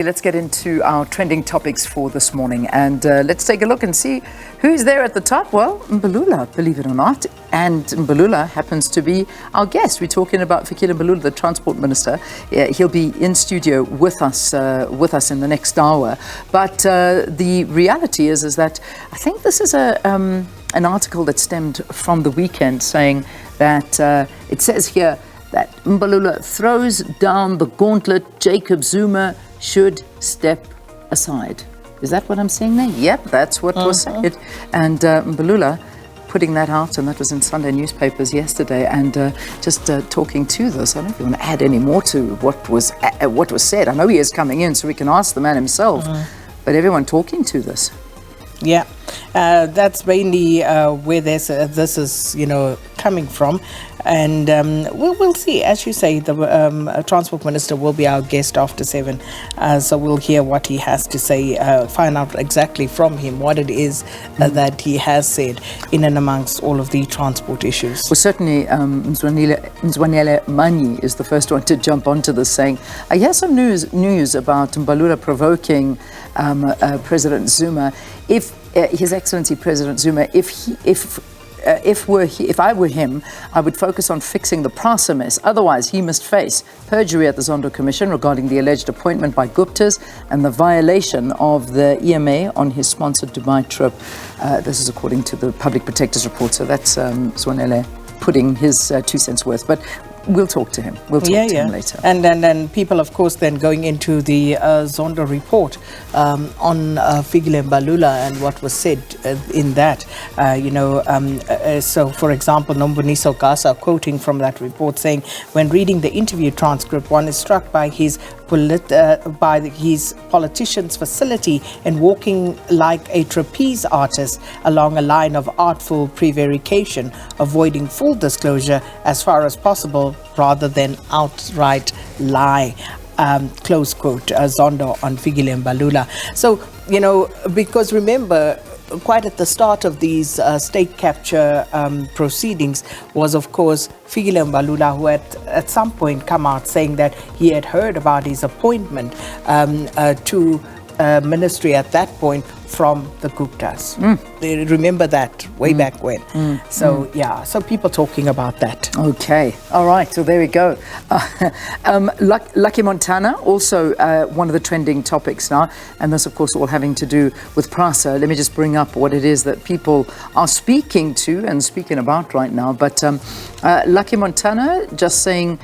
Let's get into our trending topics for this morning, and let's take a look and see who's there at the top. Well, Mbalula, believe it or not, and Mbalula happens to be our guest. We're talking about Fikile Mbalula, the Transport Minister. He'll be in studio with us in the next hour. But the reality is that I think this is an article that stemmed from the weekend, saying that it says here that Mbalula throws down the gauntlet. Jacob Zuma should step aside. Is that what I'm saying there? Yep, that's what was said. And Mbalula putting that out, and that was in Sunday newspapers yesterday, and just talking to this. I don't know if you want to add any more to what was said. I know he is coming in, so we can ask the man himself, but everyone talking to this. Yeah, that's mainly where this is, coming from. And we'll see. As you say, the Transport Minister will be our guest after 7. So we'll hear what he has to say, find out exactly from him what it is that he has said in and amongst all of the transport issues. Well, certainly Mzwanele Manyi is the first one to jump onto this, saying, I hear some news about Mbalula provoking President Zuma. If His Excellency President Zuma, if I were him, I would focus on fixing the PRASA mess. Otherwise, he must face perjury at the Zondo Commission regarding the alleged appointment by Guptas and the violation of the EMA on his sponsored Dubai trip. This is according to the Public Protector's report. So that's Zwanele putting his 2 cents worth. But we'll talk to him. We'll talk to him later. And then people, of course, then going into the Zondo report on Fikile Mbalula and what was said in that. So, for example, Nomboniso Gasa quoting from that report saying, when reading the interview transcript, one is struck by his politician's facility in walking like a trapeze artist along a line of artful prevarication, avoiding full disclosure as far as possible rather than outright lie. Close quote, Zondo on Fikile Mbalula. So, because remember, quite at the start of these state capture proceedings was, of course, Fikile Mbalula, who had at some point come out saying that he had heard about his appointment to ministry at that point from the Guptas. They remember that way back when. So people talking about that. Okay, all right, so there we go. Lucky Montana, also one of the trending topics now, and this of course all having to do with PRASA. Let me just bring up what it is that people are speaking to and speaking about right now. But Lucky Montana just saying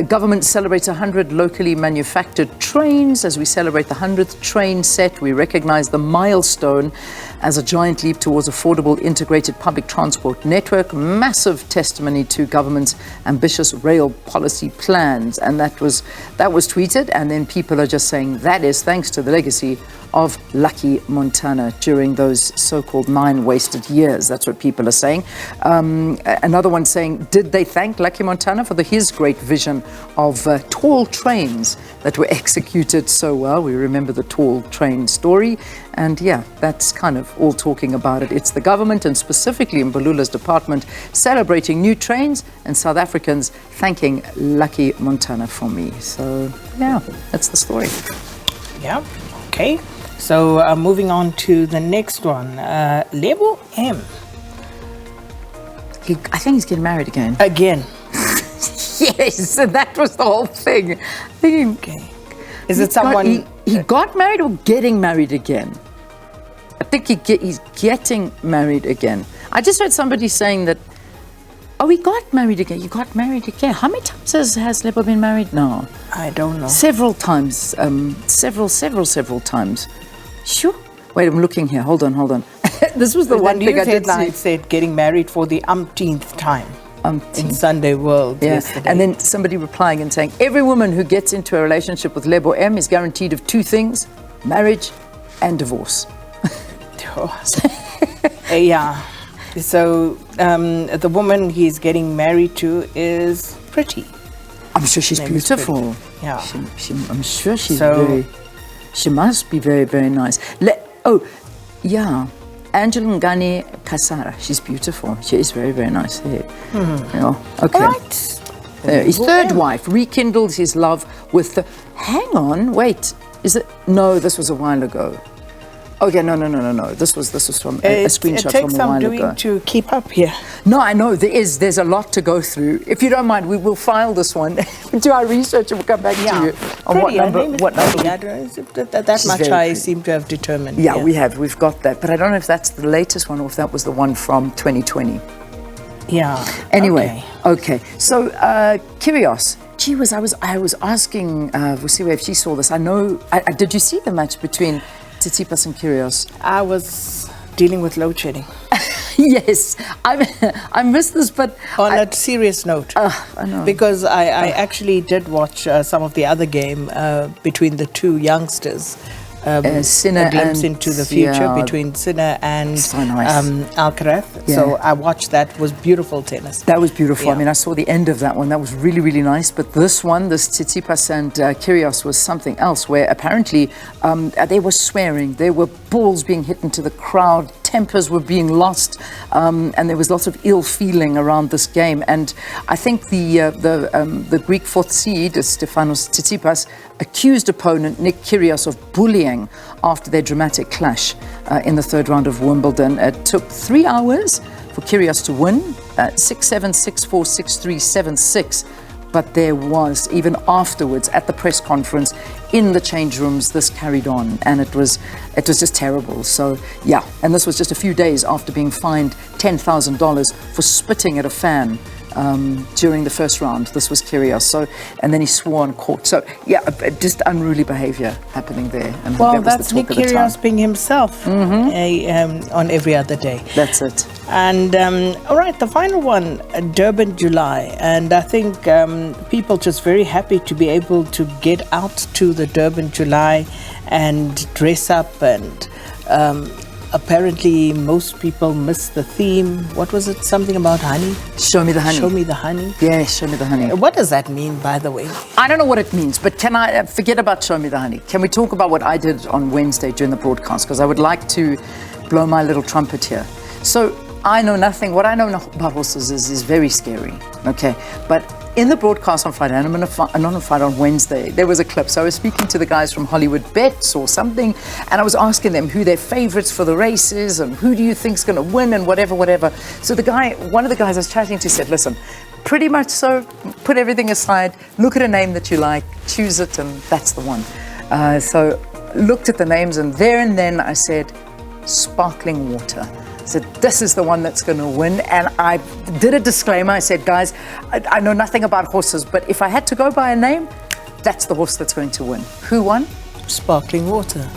government celebrates 100 locally manufactured trains. As we celebrate the 100th train set, we recognize the milestone as a giant leap towards affordable integrated public transport network. Massive testimony to government's ambitious rail policy plans. And that was tweeted, and then people are just saying that is thanks to the legacy of Lucky Montana during those so-called 9 wasted years. That's what people are saying. Another one saying, did they thank Lucky Montana for his great vision of tall trains that were executed so well? We remember the tall train story. And yeah, that's kind of all talking about it. It's the government, and specifically Mbalula's department, celebrating new trains, and South Africans thanking Lucky Montana for me. So yeah, that's the story. Yeah, okay. So moving on to the next one, Lebo M. I think he's getting married again. Again. Yes, that was the whole thing. Okay. Is it someone... He got married or getting married again? I think he's getting married again. I just heard somebody saying that, he got married again. You got married again. How many times has Lebo been married now? I don't know. Several times. Several times. Sure. Wait, I'm looking here. Hold on. This was the one thing I did see. It said getting married for the umpteenth time. In Sunday World yesterday. And then somebody replying and saying, every woman who gets into a relationship with Lebo M is guaranteed of 2 things, marriage and divorce. Yeah. So the woman he's getting married to is pretty. I'm sure she's beautiful. Yeah. I'm sure she's she must be very, very nice. Yeah. Angela Ngani Kasara. She's beautiful. She is very, very nice. Yeah. Okay. All right. His Lebo third M. wife rekindles his love with the... Hang on, wait. Is it... No, this was a while ago. Okay, no. This was from a screenshot from a while ago. It takes some doing to keep up here. No, I know there's a lot to go through. If you don't mind, we will file this one, do our research, and we'll come back to you on what number. That much I seem to have determined. Yeah, we've got that, but I don't know if that's the latest one or if that was the one from 2020. Yeah. Anyway, okay. So Kyrgios. Gee whiz, I was asking Vusiwe if she saw this. I know. Did you see the match between Tsitsipas and Kyrgios? I was dealing with load shedding. Yes, I missed this, but on a serious note, I know. Because I actually did watch some of the other game between the two youngsters. Sinner a glimpse and, into the future between Sinner and so nice. Alcaraz. Yeah. So I watched that. It was beautiful tennis. That was beautiful. Yeah. I mean, I saw the end of that one. That was really, really nice. But this one, this Tsitsipas and Kyrgios, was something else where apparently they were swearing. There were balls being hit into the crowd. Tempers were being lost, and there was lots of ill feeling around this game. And I think the Greek fourth seed, Stefanos Tsitsipas, accused opponent Nick Kyrgios of bullying after their dramatic clash in the third round of Wimbledon. It took 3 hours for Kyrgios to win, 6-7, 6-4, 6-3, 7-6. But there was, even afterwards at the press conference, in the change rooms, this carried on, and it was just terrible. So yeah, and this was just a few days after being fined $10,000 for spitting at a fan during the first round. This was Kyrgios. So, and then he swore on court. So yeah, just unruly behavior happening there. And well, that was that's the Nick talk of the Kyrgios town. being himself on every other day. That's it. And all right, the final one, Durban July. And I think people just very happy to be able to get out to the Durban July and dress up. And apparently most people miss the theme. What was it? Something about honey? Show me the honey. Show me the honey. Yeah, show me the honey. What does that mean, by the way? I don't know what it means, but can I forget about Show Me the Honey? Can we talk about what I did on Wednesday during the broadcast? Because I would like to blow my little trumpet here. So I know nothing. What I know about horses is very scary, okay? But in the broadcast on Friday, and not on Friday, on Wednesday, there was a clip. So I was speaking to the guys from Hollywood Bets or something, and I was asking them who their favorites for the race is and who do you think's going to win and whatever. So one of the guys I was chatting to said, listen, pretty much so, put everything aside, look at a name that you like, choose it, and that's the one. So looked at the names, and there and then I said, Sparkling Water. I said, this is the one that's going to win. And I did a disclaimer. I said, guys, I know nothing about horses, but if I had to go by a name, that's the horse that's going to win. Who won? Sparkling Water.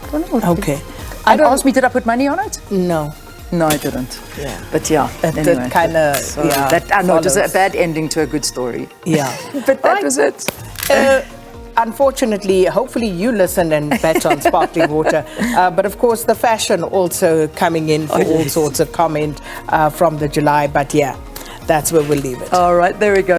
I don't know. Okay. And asked me, did I put money on it? No. No, I didn't. Yeah. But yeah. Anyway. That kind of, so I know, it was a bad ending to a good story. Yeah. But that was it. Unfortunately, hopefully you listened and bet on Sparkling Water. But of course, the fashion also coming in for all sorts of comment from the July. But yeah, that's where we'll leave it. All right, there we go.